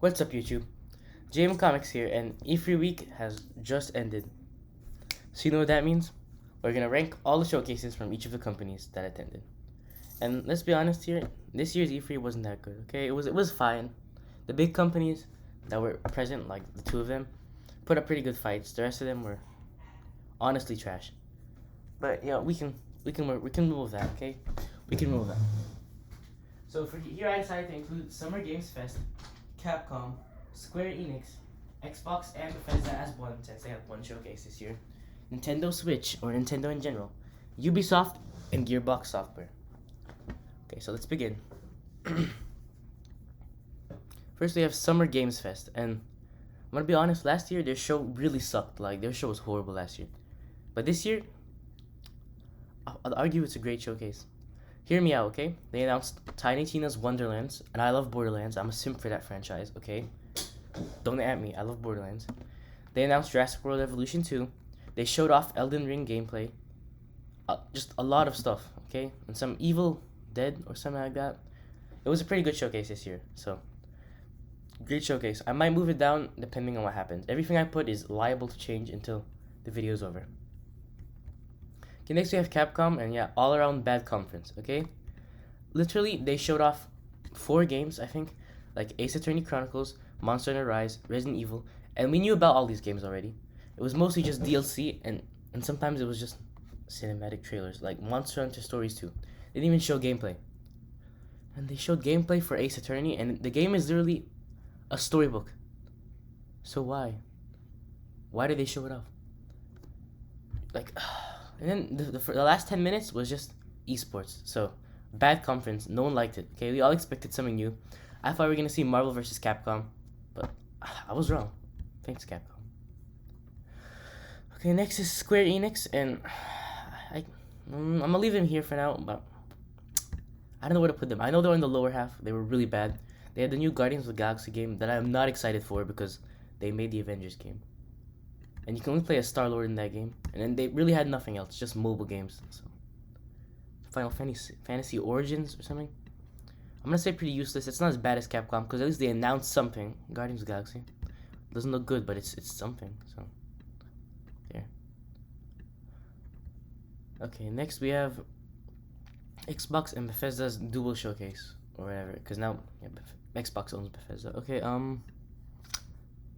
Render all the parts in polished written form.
What's up, YouTube? JM Comics here, and E3 week has just ended. So you know what that means? We're gonna rank all the showcases from each of the companies that attended. And let's be honest here, this year's E3 wasn't that good. Okay, it was fine. The big companies that were present, like the two of them, put up pretty good fights. The rest of them were honestly trash. But we can move that. Okay, we can move that. So for here, I decided to include Summer Games Fest, Capcom, Square Enix, Xbox, and Bethesda as one, since they have one showcase this year. Nintendo Switch, or Nintendo in general, Ubisoft, and Gearbox Software. Okay, so let's begin. First, we have Summer Games Fest, and I'm gonna be honest. Last year, their show really sucked. Like their show was horrible last year, but this year, I'll argue it's a great showcase. Hear me out, okay? They announced Tiny Tina's Wonderlands, and I love Borderlands. I'm a simp for that franchise, okay? Don't at me. I love Borderlands. They announced Jurassic World Evolution 2. They showed off Elden Ring gameplay. Just a lot of stuff, okay? And some Evil Dead or something like that. It was a pretty good showcase this year, so great showcase. I might move it down depending on what happens. Everything I put is liable to change until the video's over. Okay, next we have Capcom, and yeah, all around bad conference, okay? Literally, they showed off 4 games, I think, like Ace Attorney Chronicles, Monster Hunter Rise, Resident Evil, and we knew about all these games already. It was mostly just DLC, and sometimes it was just cinematic trailers, like Monster Hunter Stories 2. They didn't even show gameplay. And they showed gameplay for Ace Attorney, and the game is literally a storybook. So why? Why did they show it off? Like... And then the last 10 minutes was just esports. So, bad conference. No one liked it. Okay, we all expected something new. I thought we were going to see Marvel vs. Capcom. But I was wrong. Thanks, Capcom. Okay, next is Square Enix. And I'm going to leave them here for now. But I don't know where to put them. I know they're in the lower half. They were really bad. They had the new Guardians of the Galaxy game that I am not excited for because they made the Avengers game. And you can only play as Star-Lord in that game. And then they really had nothing else, just mobile games. So, Final Fantasy Origins or something. I'm gonna say pretty useless. It's not as bad as Capcom because at least they announced something. Guardians of the Galaxy doesn't look good, but it's something. So, there. Okay, next we have Xbox and Bethesda's dual showcase or whatever. Because now Xbox owns Bethesda. Okay,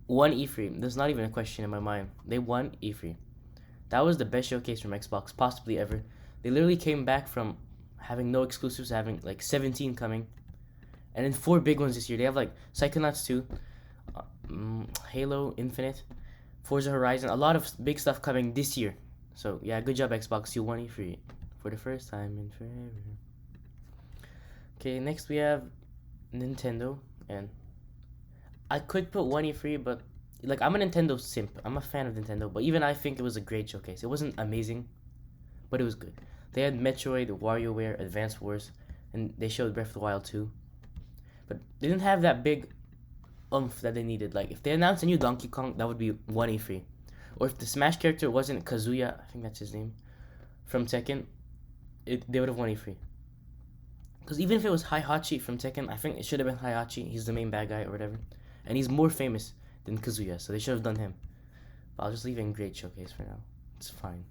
won E3. There's not even a question in my mind. They won E3. That was the best showcase from Xbox possibly ever. They literally came back from having no exclusives to having like 17 coming. And then 4 big ones this year. They have like Psychonauts 2, Halo Infinite, Forza Horizon. A lot of big stuff coming this year. So yeah, good job Xbox. You won E3 for the first time in forever. Okay, next we have Nintendo, and I could put 1E3, but like I'm a Nintendo simp. I'm a fan of Nintendo, but even I think it was a great showcase. It wasn't amazing, but it was good. They had Metroid, WarioWare, Advance Wars, and they showed Breath of the Wild 2. But they didn't have that big oomph that they needed. Like if they announced a new Donkey Kong, that would be 1E3. Or if the Smash character wasn't Kazuya, I think that's his name, from Tekken, they would have won E3. Because even if it was Heihachi from Tekken, I think it should have been Heihachi. He's the main bad guy or whatever. And he's more famous than Kazuya, so they should have done him. But I'll just leave it in great showcase for now. It's fine.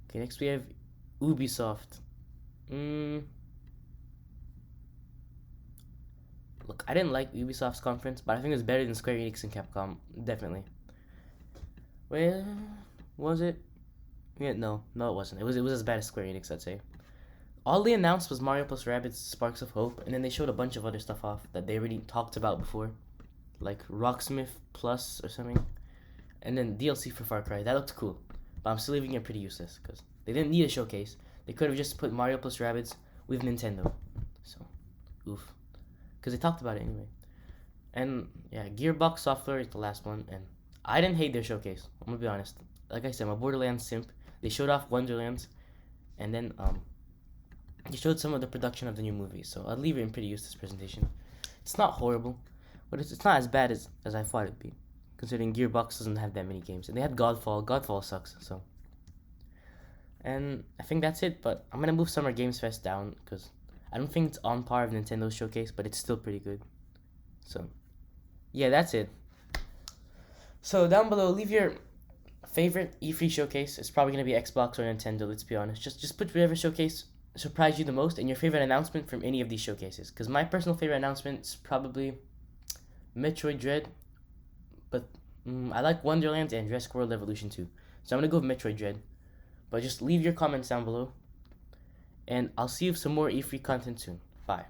Okay, next we have Ubisoft. Look, I didn't like Ubisoft's conference, but I think it's better than Square Enix and Capcom. Definitely. Well, was it? Yeah, no, it wasn't. It was as bad as Square Enix, I'd say. All they announced was Mario plus Rabbids Sparks of Hope, and then they showed a bunch of other stuff off that they already talked about before, like Rocksmith Plus or something, and then DLC for Far Cry. That looked cool, but I'm still leaving it pretty useless because they didn't need a showcase. They could have just put Mario plus Rabbids with Nintendo. So, oof, because they talked about it anyway. And yeah, Gearbox Software is the last one, and I didn't hate their showcase. I'm gonna be honest. Like I said, I'm a Borderlands simp. They showed off Wonderlands, and then they showed some of the production of the new movie, so I'll leave it in pretty useless presentation. It's not horrible, but it's not as bad as I thought it'd be, considering Gearbox doesn't have that many games. And they had Godfall. Godfall sucks, so. And I think that's it, but I'm going to move Summer Games Fest down, because I don't think it's on par with Nintendo's showcase, but it's still pretty good. So yeah, that's it. So down below, leave your favorite E3 showcase. It's probably gonna be Xbox or Nintendo. Let's be honest. Just put whatever showcase surprised you the most and your favorite announcement from any of these showcases. Because my personal favorite announcement is probably Metroid Dread, but I like Wonderlands and Jurassic World Evolution 2. So I'm gonna go with Metroid Dread. But just leave your comments down below, and I'll see you with some more E3 content soon. Bye.